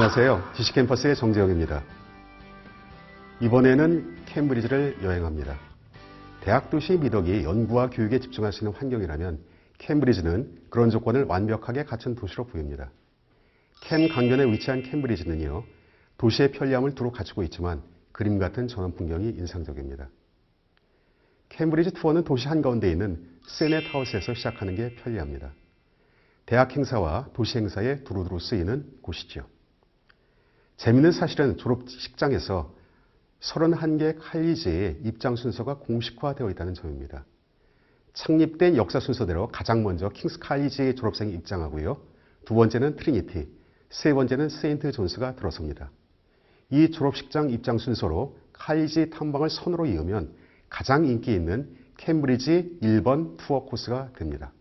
안녕하세요. 지식캠퍼스의 정재영입니다. 이번에는 캠브리지를 여행합니다. 대학 도시 미덕이 연구와 교육에 집중할 수 있는 환경이라면 캠브리지는 그런 조건을 완벽하게 갖춘 도시로 보입니다. 캠 강변에 위치한 캠브리지는요, 도시의 편리함을 두루 갖추고 있지만 그림 같은 전원 풍경이 인상적입니다. 캠브리지 투어는 도시 한가운데 있는 세넷 하우스에서 시작하는 게 편리합니다. 대학 행사와 도시 행사에 두루두루 쓰이는 곳이죠. 재미있는 사실은 졸업식장에서 31개 칼리지의 입장 순서가 공식화되어 있다는 점입니다. 창립된 역사 순서대로 가장 먼저 킹스 칼리지의 졸업생이 입장하고요. 두 번째는 트리니티, 세 번째는 세인트 존스가 들어섭니다. 이 졸업식장 입장 순서로 칼리지 탐방을 선으로 이으면 가장 인기 있는 캠브리지 1번 투어 코스가 됩니다.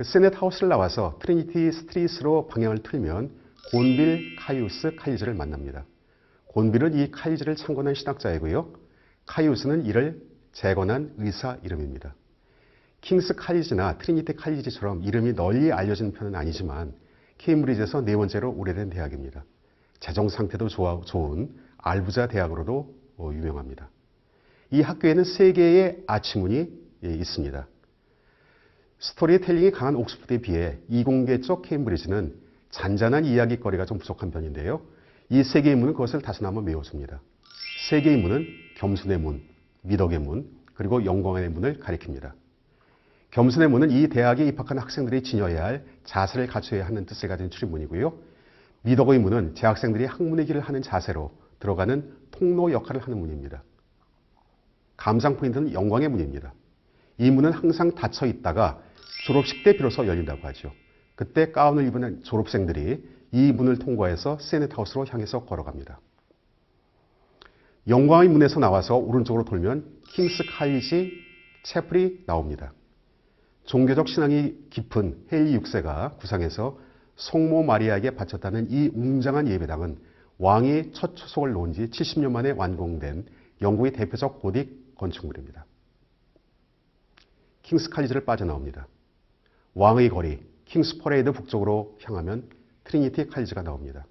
세넷 하우스를 나와서 트리니티 스트리트로 방향을 틀면 곤빌 카이우스 칼리지를 만납니다. 곤빌은 이 칼리지를 창건한 신학자이고요. 카이우스는 이를 재건한 의사 이름입니다. 킹스 칼리지나 트리니티 칼리지처럼 이름이 널리 알려진 편은 아니지만 케임브리지에서 네 번째로 오래된 대학입니다. 재정 상태도 좋은 알부자 대학으로도 유명합니다. 이 학교에는 세 개의 아치문이 있습니다. 스토리텔링이 강한 옥스퍼드에 비해 이공계 쪽 케임브리지는 잔잔한 이야기거리가 좀 부족한 편인데요. 이 세 개의 문은 그것을 다소 한번 메워줍니다. 세 개의 문은 겸손의 문, 미덕의 문, 그리고 영광의 문을 가리킵니다. 겸손의 문은 이 대학에 입학한 학생들이 지녀야 할 자세를 갖춰야 하는 뜻을 가진 출입문이고요. 미덕의 문은 재학생들이 학문의 길을 하는 자세로 들어가는 통로 역할을 하는 문입니다. 감상 포인트는 영광의 문입니다. 이 문은 항상 닫혀 있다가 졸업식 때 비로소 열린다고 하죠. 그때 가운을 입은 졸업생들이 이 문을 통과해서 세넷하우스로 향해서 걸어갑니다. 영광의 문에서 나와서 오른쪽으로 돌면 킹스 칼리지 채플이 나옵니다. 종교적 신앙이 깊은 헨리 6세가 구상해서 성모 마리아에게 바쳤다는 이 웅장한 예배당은 왕이 첫 초석을 놓은 지 70년 만에 완공된 영국의 대표적 고딕 건축물입니다. 킹스 칼리지를 빠져나옵니다. 왕의 거리, 킹스 퍼레이드 북쪽으로 향하면 트리니티 칼리지가 나옵니다.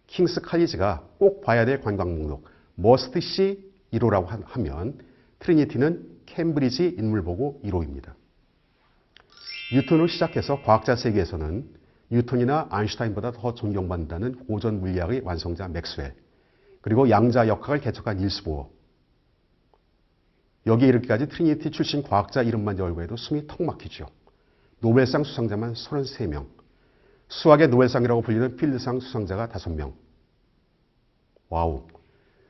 킹스 칼리지가 꼭 봐야 될 관광 목록, 머스트 시 1호라고 하면 트리니티는 캠브리지 인물보고 1호입니다. 뉴턴으로 시작해서 과학자 세계에서는 뉴턴이나 아인슈타인보다 더 존경받는다는 고전 물리학의 완성자 맥스웰, 그리고 양자 역학을 개척한 닐스 보어, 여기에 이르기까지 트리니티 출신 과학자 이름만 열고해도 숨이 턱 막히죠. 노벨상 수상자만 33명, 수학의 노벨상이라고 불리는 필드상 수상자가 5명. 와우!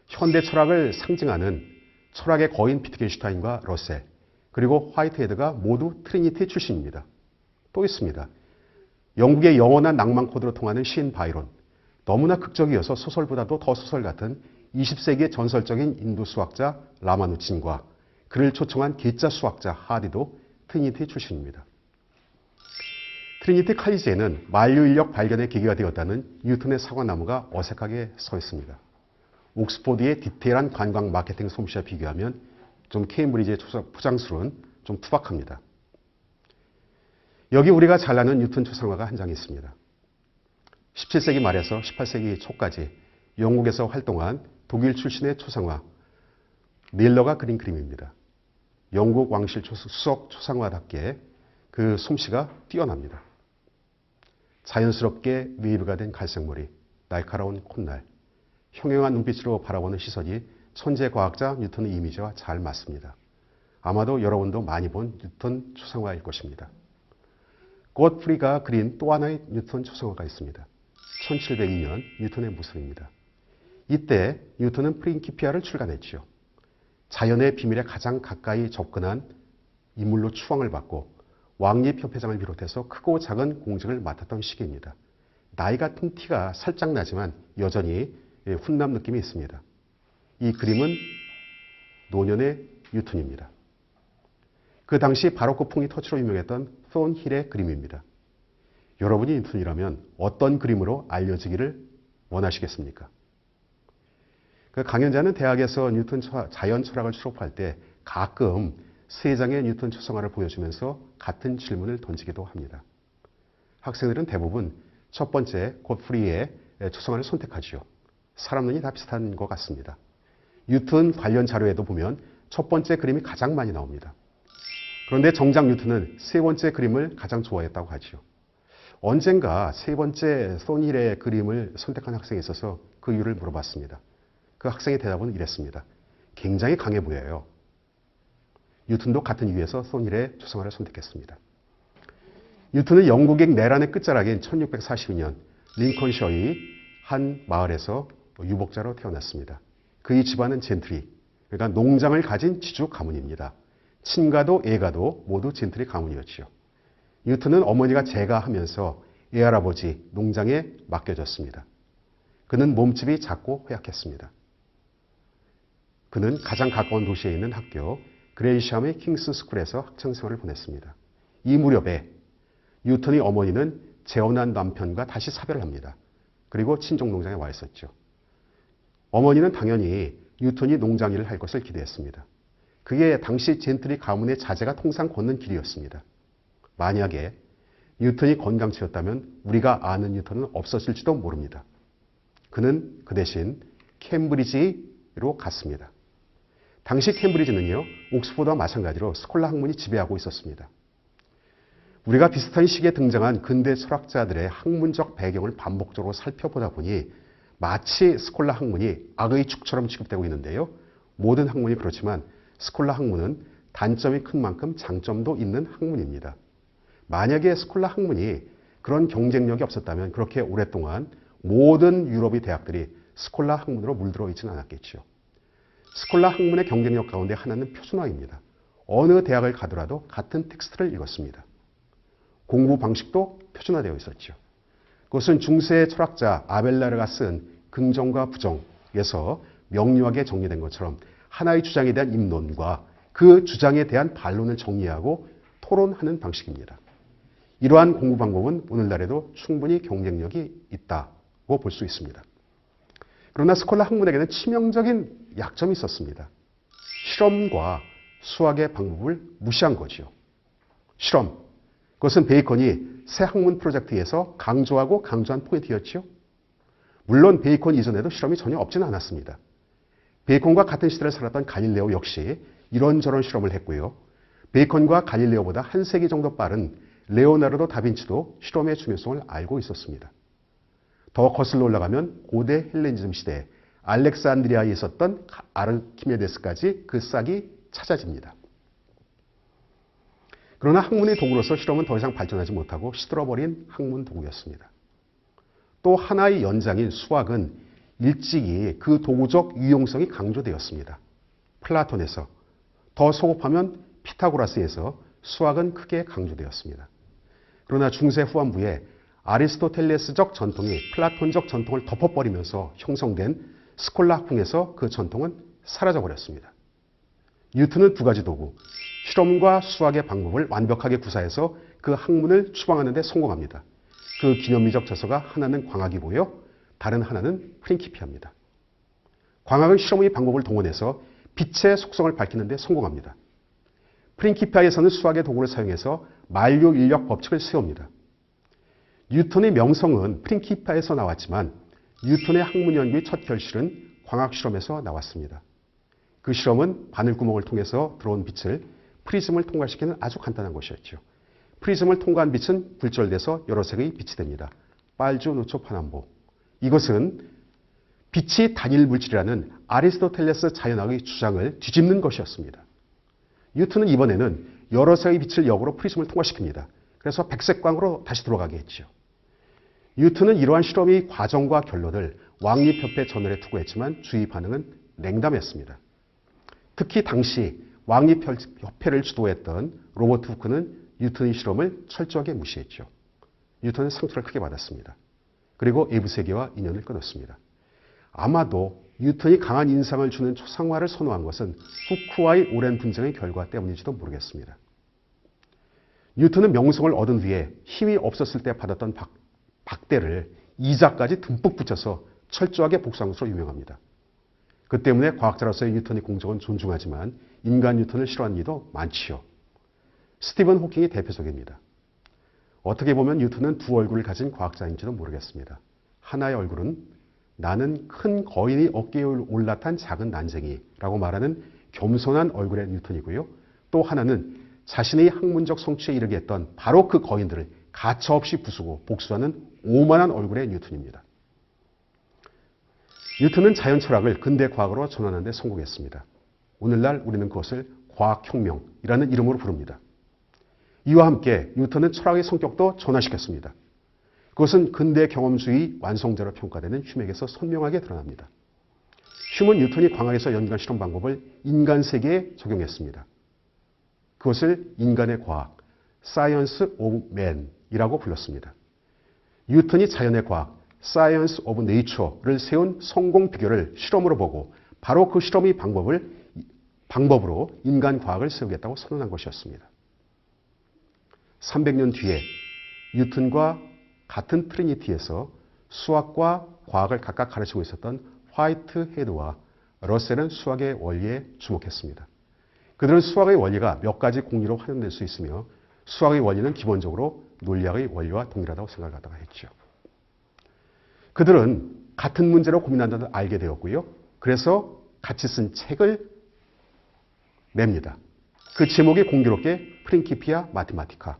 현대 철학을 상징하는 철학의 거인 비트겐슈타인과 러셀, 그리고 화이트헤드가 모두 트리니티 출신입니다. 또 있습니다. 영국의 영원한 낭만 코드로 통하는 시인 바이론, 너무나 극적이어서 소설보다도 더 소설 같은 20세기의 전설적인 인도 수학자 라마누친과 그를 초청한 기자 수학자 하디도 트리니티 출신입니다. 트리니티 칼리지에는 만류 인력 발견의 계기가 되었다는 뉴턴의 사과나무가 어색하게 서 있습니다. 옥스퍼드의 디테일한 관광 마케팅 솜씨와 비교하면 좀 케임브리지의 포장술은 좀 투박합니다. 여기 우리가 잘 아는 뉴턴 초상화가 한 장 있습니다. 17세기 말에서 18세기 초까지 영국에서 활동한 독일 출신의 초상화 밀러가 그린 그림입니다. 영국 왕실 수석 초상화답게 그 솜씨가 뛰어납니다. 자연스럽게 웨이브가 된 갈색머리, 날카로운 콧날, 형용한 눈빛으로 바라보는 시선이 천재 과학자 뉴턴의 이미지와 잘 맞습니다. 아마도 여러분도 많이 본 뉴턴 초상화일 것입니다. godfrey가 그린 또 하나의 뉴턴 초상화가 있습니다. 1702년 뉴턴의 모습입니다. 이때 뉴턴은 프린키피아를 출간했죠. 자연의 비밀에 가장 가까이 접근한 인물로 추앙을 받고 왕립협회장을 비롯해서 크고 작은 공직을 맡았던 시기입니다. 나이 같은 티가 살짝 나지만 여전히 훈남 느낌이 있습니다. 이 그림은 노년의 뉴턴입니다. 그 당시 바로크풍이 터치로 유명했던 톤힐의 그림입니다. 여러분이 뉴턴이라면 어떤 그림으로 알려지기를 원하시겠습니까? 그 강연자는 대학에서 뉴턴 자연 철학을 수업할 때 가끔 3장의 뉴턴 초상화를 보여주면서 같은 질문을 던지기도 합니다. 학생들은 대부분 첫 번째 god프리의 초성화를 선택하죠. 사람 눈이 다 비슷한 것 같습니다. 뉴턴 관련 자료에도 보면 첫 번째 그림이 가장 많이 나옵니다. 그런데 정작 뉴턴은 세 번째 그림을 가장 좋아했다고 하죠. 언젠가 세 번째 손힐의 그림을 선택한 학생이 있어서 그 이유를 물어봤습니다. 그 학생의 대답은 이랬습니다. 굉장히 강해 보여요. 뉴턴도 같은 이유에서 손힐의 초성화를 선택했습니다. 뉴턴은 영국의 내란의 끝자락인 1642년 링컨셔의 한 마을에서 유복자로 태어났습니다. 그의 집안은 젠트리, 그러니까 농장을 가진 지주 가문입니다. 친가도 애가도 모두 젠트리 가문이었지요. 뉴턴은 어머니가 재가하면서 애할아버지 농장에 맡겨졌습니다. 그는 몸집이 작고 허약했습니다. 그는 가장 가까운 도시에 있는 학교 그레이샴의 킹스 스쿨에서 학창생활을 보냈습니다. 이 무렵에 뉴턴의 어머니는 재혼한 남편과 다시 사별을 합니다. 그리고 친정 농장에 와 있었죠. 어머니는 당연히 뉴턴이 농장 일을 할 것을 기대했습니다. 그게 당시 젠트리 가문의 자제가 통상 걷는 길이었습니다. 만약에 뉴턴이 건강치였다면 우리가 아는 뉴턴은 없었을지도 모릅니다. 그는 그 대신 캠브리지로 갔습니다. 당시 캠브리지는요, 옥스퍼드와 마찬가지로 스콜라 학문이 지배하고 있었습니다. 우리가 비슷한 시기에 등장한 근대 철학자들의 학문적 배경을 반복적으로 살펴보다 보니 마치 스콜라 학문이 악의 축처럼 취급되고 있는데요. 모든 학문이 그렇지만 스콜라 학문은 단점이 큰 만큼 장점도 있는 학문입니다. 만약에 스콜라 학문이 그런 경쟁력이 없었다면 그렇게 오랫동안 모든 유럽의 대학들이 스콜라 학문으로 물들어 있지는 않았겠죠. 스콜라 학문의 경쟁력 가운데 하나는 표준화입니다. 어느 대학을 가더라도 같은 텍스트를 읽었습니다. 공부 방식도 표준화되어 있었죠. 그것은 중세 철학자 아벨라르가 쓴 긍정과 부정에서 명료하게 정리된 것처럼 하나의 주장에 대한 입론과 그 주장에 대한 반론을 정리하고 토론하는 방식입니다. 이러한 공부 방법은 오늘날에도 충분히 경쟁력이 있다고 볼 수 있습니다. 그러나 스콜라 학문에게는 치명적인 약점이 있었습니다. 실험과 수학의 방법을 무시한 거죠. 실험. 그것은 베이컨이 새 학문 프로젝트에서 강조한 포인트였죠. 물론 베이컨 이전에도 실험이 전혀 없지는 않았습니다. 베이컨과 같은 시대를 살았던 갈릴레오 역시 이런저런 실험을 했고요. 베이컨과 갈릴레오보다 한 세기 정도 빠른 레오나르도 다빈치도 실험의 중요성을 알고 있었습니다. 더 거슬러 올라가면 고대 헬레니즘 시대 알렉산드리아에 있었던 아르키메데스까지 그 싹이 찾아집니다. 그러나 학문의 도구로서 실험은 더 이상 발전하지 못하고 시들어버린 학문 도구였습니다. 또 하나의 연장인 수학은 일찍이 그 도구적 유용성이 강조되었습니다. 플라톤에서, 더 소급하면 피타고라스에서 수학은 크게 강조되었습니다. 그러나 중세 후반부에 아리스토텔레스적 전통이 플라톤적 전통을 덮어버리면서 형성된 스콜라 학풍에서 그 전통은 사라져버렸습니다. 뉴턴은 두 가지 도구, 실험과 수학의 방법을 완벽하게 구사해서 그 학문을 추방하는 데 성공합니다. 그 기념비적 저서가 하나는 광학이고요. 다른 하나는 프린키피아입니다. 광학은 실험의 방법을 동원해서 빛의 속성을 밝히는 데 성공합니다. 프린키피아에서는 수학의 도구를 사용해서 만류인력 법칙을 세웁니다. 뉴턴의 명성은 프린키피아에서 나왔지만 뉴턴의 학문 연구의 첫 결실은 광학 실험에서 나왔습니다. 그 실험은 바늘구멍을 통해서 들어온 빛을 프리즘을 통과시키는 아주 간단한 것이었죠. 프리즘을 통과한 빛은 굴절돼서 여러 색의 빛이 됩니다. 빨주, 노초, 파남보. 이것은 빛이 단일 물질이라는 아리스토텔레스 자연학의 주장을 뒤집는 것이었습니다. 뉴턴은 이번에는 여러 색의 빛을 역으로 프리즘을 통과시킵니다. 그래서 백색광으로 다시 들어가게 했죠. 뉴턴은 이러한 실험의 과정과 결론을 왕립협회 저널에 투고했지만 주의 반응은 냉담했습니다. 특히 당시 왕립협회를 주도했던 로버트 후크는 뉴턴의 실험을 철저하게 무시했죠. 뉴턴은 상처를 크게 받았습니다. 그리고 외부 세계와 인연을 끊었습니다. 아마도 뉴턴이 강한 인상을 주는 초상화를 선호한 것은 후크와의 오랜 분쟁의 결과 때문인지도 모르겠습니다. 뉴턴은 명성을 얻은 뒤에 힘이 없었을 때 받았던 박대를 이자까지 듬뿍 붙여서 철저하게 복수한 것으로 유명합니다. 그 때문에 과학자로서의 뉴턴의 공적은 존중하지만 인간 뉴턴을 싫어하는 이도 많지요. 스티븐 호킹이 대표적입니다. 어떻게 보면 뉴턴은 두 얼굴을 가진 과학자인지도 모르겠습니다. 하나의 얼굴은 나는 큰 거인이 어깨에 올라탄 작은 난쟁이라고 말하는 겸손한 얼굴의 뉴턴이고요. 또 하나는 자신의 학문적 성취에 이르게 했던 바로 그 거인들을 가차없이 부수고 복수하는 오만한 얼굴의 뉴턴입니다. 뉴턴은 자연 철학을 근대 과학으로 전환하는 데 성공했습니다. 오늘날 우리는 그것을 과학혁명이라는 이름으로 부릅니다. 이와 함께 뉴턴은 철학의 성격도 전환시켰습니다. 그것은 근대 경험주의 완성자로 평가되는 흉에게서 선명하게 드러납니다. 흉은 뉴턴이 광학에서 연구한 실험 방법을 인간 세계에 적용했습니다. 그것을 인간의 과학, Science of Man이라고 불렀습니다. 뉴턴이 자연의 과학, Science of Nature를 세운 성공 비결을 실험으로 보고 바로 그 실험의 방법으로 인간 과학을 세우겠다고 선언한 것이었습니다. 300년 뒤에 뉴턴과 같은 트리니티에서 수학과 과학을 각각 가르치고 있었던 화이트헤드와 러셀은 수학의 원리에 주목했습니다. 그들은 수학의 원리가 몇 가지 공리로 활용될 수 있으며 수학의 원리는 기본적으로 논리학의 원리와 동일하다고 생각하다가 했죠. 그들은 같은 문제로 고민한다는 걸 알게 되었고요. 그래서 같이 쓴 책을 냅니다. 그 제목이 공교롭게 프린키피아 마테마티카.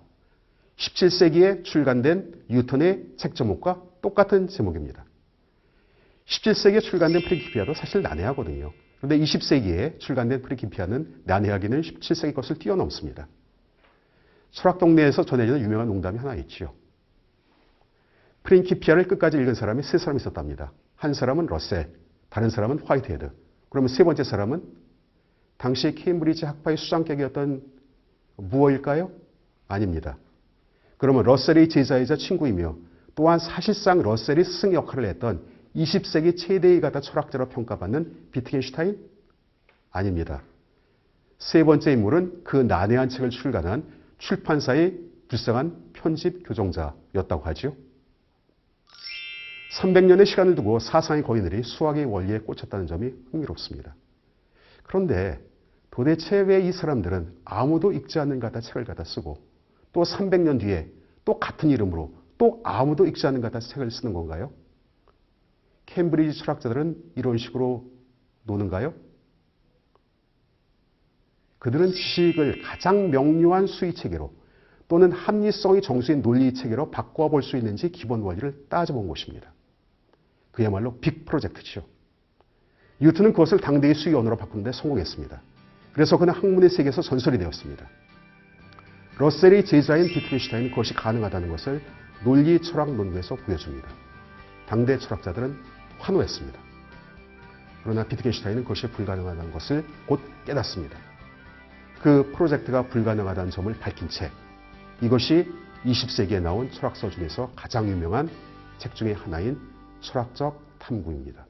17세기에 출간된 뉴턴의 책 제목과 똑같은 제목입니다. 17세기에 출간된 프린키피아도 사실 난해하거든요. 그런데 20세기에 출간된 프린키피아는 난해하기는 17세기 것을 뛰어넘습니다. 철학 동네에서 전해지는 유명한 농담이 하나 있죠. 프린키피아를 끝까지 읽은 사람이 세 사람이 있었답니다. 한 사람은 러셀, 다른 사람은 화이트헤드. 그러면 세 번째 사람은 당시 케임브리지 학파의 수장격이었던 무어일까요? 아닙니다. 그러면 러셀의 제자이자 친구이며 또한 사실상 러셀이 스승 역할을 했던 20세기 최대의 가다 철학자로 평가받는 비트겐슈타인? 아닙니다. 세 번째 인물은 그 난해한 책을 출간한 출판사의 불쌍한 편집 교정자였다고 하죠. 300년의 시간을 두고 사상의 거인들이 수학의 원리에 꽂혔다는 점이 흥미롭습니다. 그런데 도대체 왜 이 사람들은 아무도 읽지 않는 가다 책을 갖다 쓰고 또 300년 뒤에 또 같은 이름으로 또 아무도 읽지 않는 가다 책을 쓰는 건가요? 캠브리지 철학자들은 이런 식으로 노는가요? 그들은 지식을 가장 명료한 수의체계로 또는 합리성의 정수인 논리체계로 바꿔볼 수 있는지 기본 원리를 따져본 것입니다. 그야말로 빅 프로젝트죠. 뉴턴은 그것을 당대의 수의 언어로 바꾸는 데 성공했습니다. 그래서 그는 학문의 세계에서 전설이 되었습니다. 러셀의 제자인 비트겐슈타인은 그것이 가능하다는 것을 논리 철학 논문에서 보여줍니다. 당대 철학자들은 환호했습니다. 그러나 비트겐슈타인은 그것이 불가능하다는 것을 곧 깨닫습니다. 그 프로젝트가 불가능하다는 점을 밝힌 책, 이것이 20세기에 나온 철학서 중에서 가장 유명한 책 중에 하나인 철학적 탐구입니다.